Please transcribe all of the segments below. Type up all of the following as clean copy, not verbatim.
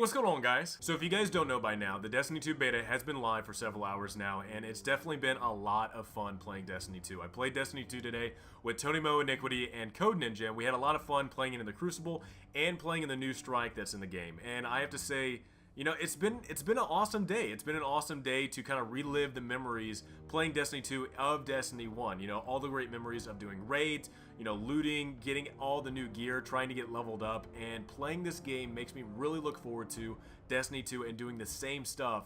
what's going on, guys? So if you guys don't know by now, the Destiny 2 beta has been live for several hours now, and it's definitely been a lot of fun playing Destiny 2. I played Destiny 2 today with Tony Mo, Iniquity, and Code Ninja, and we had a lot of fun playing it in the Crucible and playing in the new strike that's in the game. And I have to say, you know, it's been an awesome day. It's been an awesome day to kind of relive the memories playing Destiny 2 of Destiny 1. You know, all the great memories of doing raids, you know, looting, getting all the new gear, trying to get leveled up, and playing this game makes me really look forward to Destiny 2 and doing the same stuff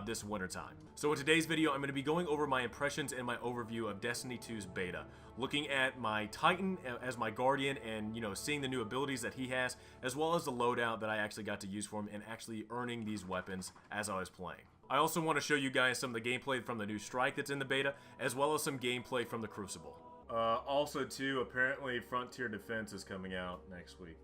this wintertime. So in today's video, I'm going to be going over my impressions and my overview of Destiny 2's beta, looking at my Titan as my guardian and, you know, seeing the new abilities that he has, as well as the loadout that I actually got to use for him and actually earning these weapons as I was playing. I also want to show you guys some of the gameplay from the new strike that's in the beta, as well as some gameplay from the Crucible. Also too, apparently Frontier Defense is coming out next week.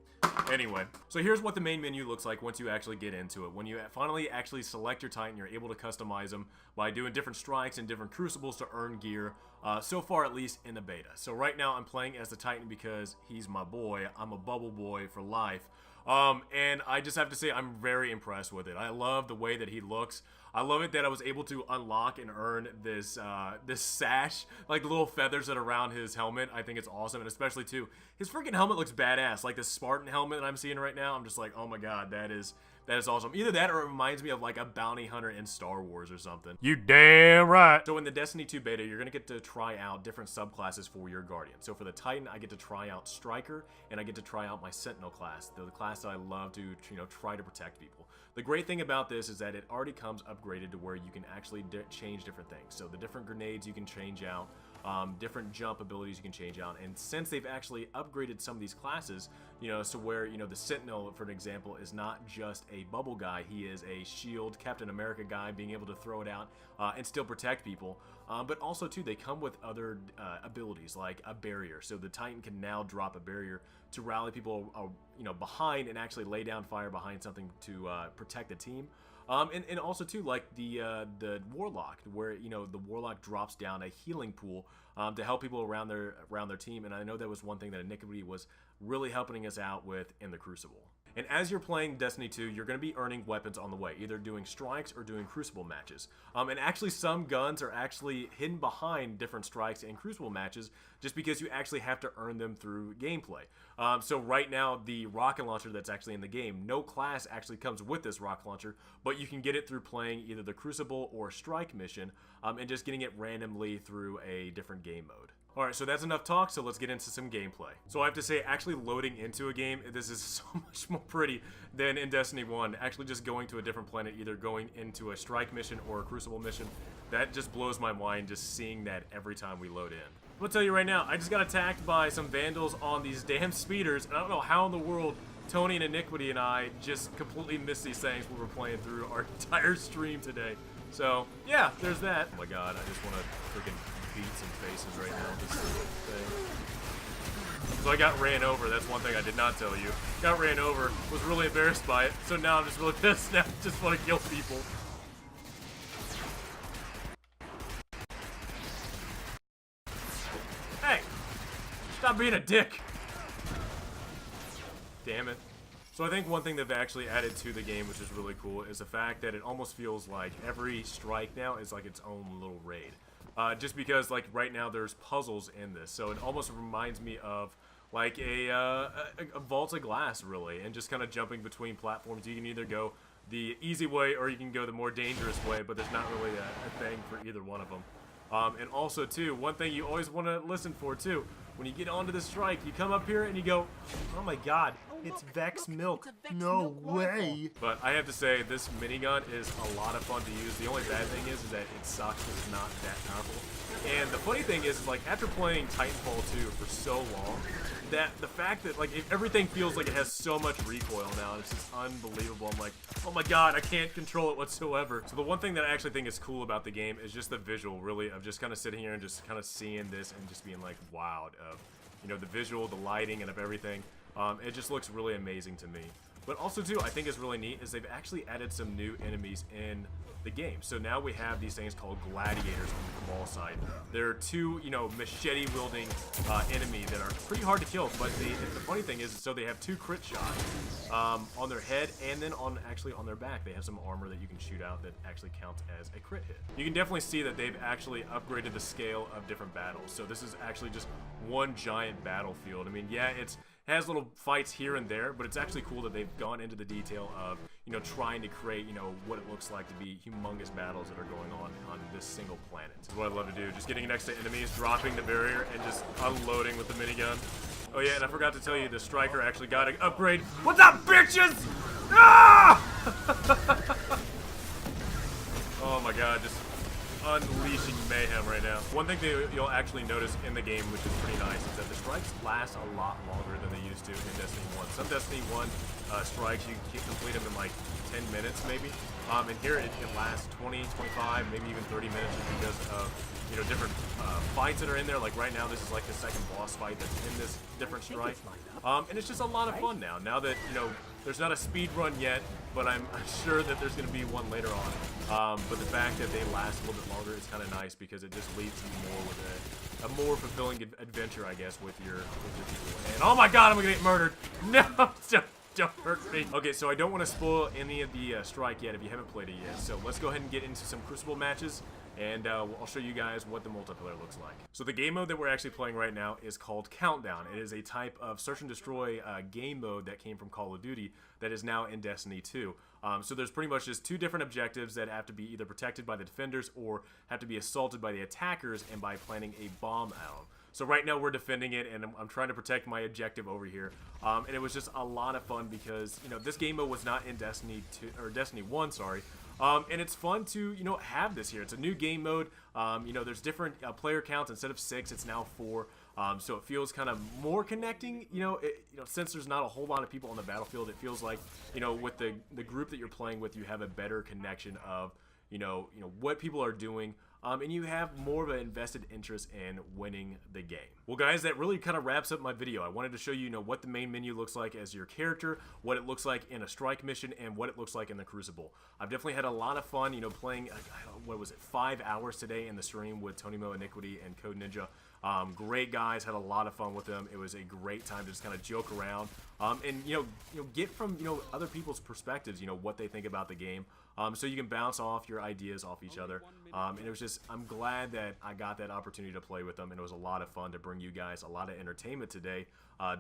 Anyway, so here's what the main menu looks like once you actually get into it. When you finally actually select your Titan, you're able to customize them by doing different strikes and different crucibles to earn gear, so far at least in the beta. So right now I'm playing as the Titan because he's my boy. I'm a bubble boy for life. And I just have to say I'm very impressed with it. I love the way that he looks. I love it that I was able to unlock and earn this this sash, like the little feathers that are around his helmet. I think it's awesome, and especially too, his freaking helmet looks badass. Like the Spartan helmet that I'm seeing right now, I'm just like, oh my god, that is awesome. Either that or it reminds me of like a bounty hunter in Star Wars or something. You damn right. So in the Destiny 2 beta, you're gonna get to try out different subclasses for your Guardian. So for the Titan, I get to try out Striker, and I get to try out my Sentinel class, the class that I love to, you know, try to protect people. The great thing about this is that it already comes upgraded to where you can actually change different things. So the different grenades you can change out, different jump abilities you can change out, and since they've actually upgraded some of these classes, you know, so where, you know, the Sentinel, for an example, is not just a bubble guy, he is a shield Captain America guy, being able to throw it out and still protect people, but also too, they come with other abilities like a barrier. So the Titan can now drop a barrier to rally people you know, behind and actually lay down fire behind something to protect the team. And also too, like the Warlock, where, you know, the Warlock drops down a healing pool to help people around their team, and I know that was one thing that Iniquity was really helping us out with in the Crucible. And as you're playing Destiny 2, you're going to be earning weapons on the way, either doing strikes or doing Crucible matches. And actually some guns are actually hidden behind different strikes and Crucible matches just because you actually have to earn them through gameplay. So right now, the rocket launcher that's actually in the game, no class actually comes with this rocket launcher, but you can get it through playing either the Crucible or strike mission and just getting it randomly through a different game mode. Alright, so that's enough talk, so let's get into some gameplay. So I have to say, actually loading into a game, this is so much more pretty than in Destiny 1. Actually just going to a different planet, either going into a strike mission or a Crucible mission, that just blows my mind just seeing that every time we load in. I'm gonna tell you right now, I just got attacked by some vandals on these damn speeders, and I don't know how in the world Tony and Iniquity and I just completely missed these things when we were playing through our entire stream today. So, yeah, there's that. Oh my god, I just want to freaking beat some faces right now with this thing. So I got ran over, that's one thing I did not tell you. Got ran over, was really embarrassed by it, so now I'm just really pissed now, just want to kill people. Hey! Stop being a dick! Damn it. So I think one thing they've actually added to the game, which is really cool, is the fact that it almost feels like every strike now is like its own little raid. Just because, like, right now there's puzzles in this, so it almost reminds me of like a vault of glass, really, and just kind of jumping between platforms. You can either go the easy way or you can go the more dangerous way, but there's not really a thing for either one of them. And also, too, one thing you always want to listen for, too, when you get onto the strike, you come up here and you go, oh my god, it's Vex Milk. No way. But I have to say, this minigun is a lot of fun to use. The only bad thing is that it sucks because it's not that powerful. And the funny thing is, like, after playing Titanfall 2 for so long, that the fact that, like, everything feels like it has so much recoil now, and it's just unbelievable. I'm like, oh my god, I can't control it whatsoever. So the one thing that I actually think is cool about the game is just the visual, really, of just kind of sitting here and just kind of seeing this and just being like wowed of, you know, the visual, the lighting, and of everything. It just looks really amazing to me. But also too, I think is really neat is they've actually added some new enemies in the game. So now we have these things called gladiators on the Cabal side. There are two, you know, machete-wielding enemy that are pretty hard to kill, but the funny thing is, so they have 2 crit shots on their head, and then actually on their back, they have some armor that you can shoot out that actually counts as a crit hit. You can definitely see that they've actually upgraded the scale of different battles. So this is actually just one giant battlefield. I mean, yeah, it has little fights here and there, but it's actually cool that they've gone into the detail of, you know, trying to create, you know, what it looks like to be humongous battles that are going on this single planet. This is what I love to do, just getting next to enemies, dropping the barrier, and just unloading with the minigun. Oh yeah, and I forgot to tell you, the striker actually got an upgrade. What's up, bitches? Ah! Oh my god, just unleashing mayhem right now. One thing that you'll actually notice in the game, which is pretty nice, is that the strikes last a lot longer than they used to in Destiny 1. Some Destiny 1 strikes, you can complete them in like 10 minutes maybe. And here it lasts 20, 25, maybe even 30 minutes just because of, you know, different fights that are in there. Like right now, this is like the second boss fight that's in this different strike. And it's just a lot of fun now. Now that, you know, there's not a speed run yet, but I'm sure that there's going to be one later on. But the fact that they last a little bit longer is kind of nice because it just leads you more with a more fulfilling adventure, I guess, with your people. And oh my god, I'm going to get murdered. No, don't hurt me. Okay, so I don't want to spoil any of the strike yet if you haven't played it yet. So let's go ahead and get into some Crucible matches, and I'll show you guys what the multiplayer looks like. So the game mode that we're actually playing right now is called Countdown. It is a type of search and destroy game mode that came from Call of Duty that is now in Destiny 2. So there's pretty much just 2 different objectives that have to be either protected by the defenders or have to be assaulted by the attackers and by planting a bomb at them. So right now we're defending it, and I'm trying to protect my objective over here. And it was just a lot of fun because, you know, this game mode was not in Destiny 2 or Destiny 1, sorry. And it's fun to, you know, have this here. It's a new game mode. You know, there's different player counts. Instead of 6, it's now 4. So it feels kind of more connecting. You know, since there's not a whole lot of people on the battlefield, it feels like, you know, with the group that you're playing with, you have a better connection of, you know what people are doing. And you have more of an invested interest in winning the game. Well guys, that really kind of wraps up my video. I wanted to show you, what the main menu looks like as your character, what it looks like in a strike mission, and what it looks like in the Crucible. I've definitely had a lot of fun, playing, what was it, 5 hours today in the stream with Tony Mo, Iniquity, and Code Ninja. Great guys, had a lot of fun with them. It was a great time to just kind of joke around, and get from other people's perspectives, what they think about the game. So you can bounce off your ideas off each other. And it was just, I'm glad that I got that opportunity to play with them, and it was a lot of fun to bring you guys a lot of entertainment today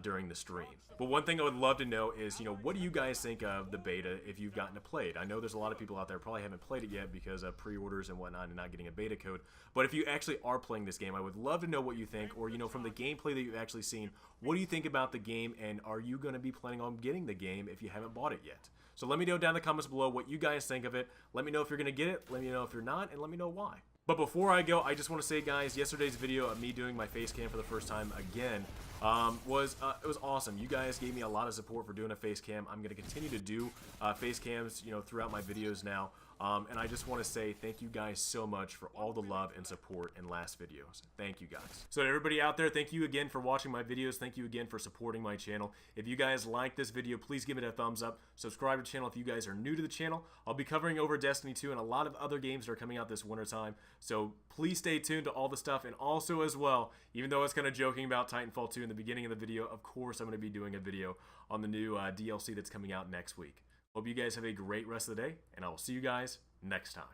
during the stream. But one thing I would love to know is, what do you guys think of the beta if you've gotten to play it? I know there's a lot of people out there probably haven't played it yet because of pre-orders and whatnot and not getting a beta code. But if you actually are playing this game, I would love to know what you think, or, from the gameplay that you've actually seen, what do you think about the game, and are you going to be planning on getting the game if you haven't bought it yet? So let me know down in the comments below what you guys think of it. Let me know if you're going to get it, let me know if you're not, and let me know why. But before I go, I just want to say, guys, yesterday's video of me doing my face cam for the first time again it was awesome. You guys gave me a lot of support for doing a face cam. I'm going to continue to do face cams, throughout my videos now. And I just want to say thank you guys so much for all the love and support in last videos. Thank you guys. So to everybody out there, thank you again for watching my videos. Thank you again for supporting my channel. If you guys like this video, please give it a thumbs up. Subscribe to the channel if you guys are new to the channel. I'll be covering over Destiny 2 and a lot of other games that are coming out this winter time. So please stay tuned to all the stuff. And also as well, even though I was kind of joking about Titanfall 2 in the beginning of the video, of course I'm going to be doing a video on the new DLC that's coming out next week. Hope you guys have a great rest of the day, and I will see you guys next time.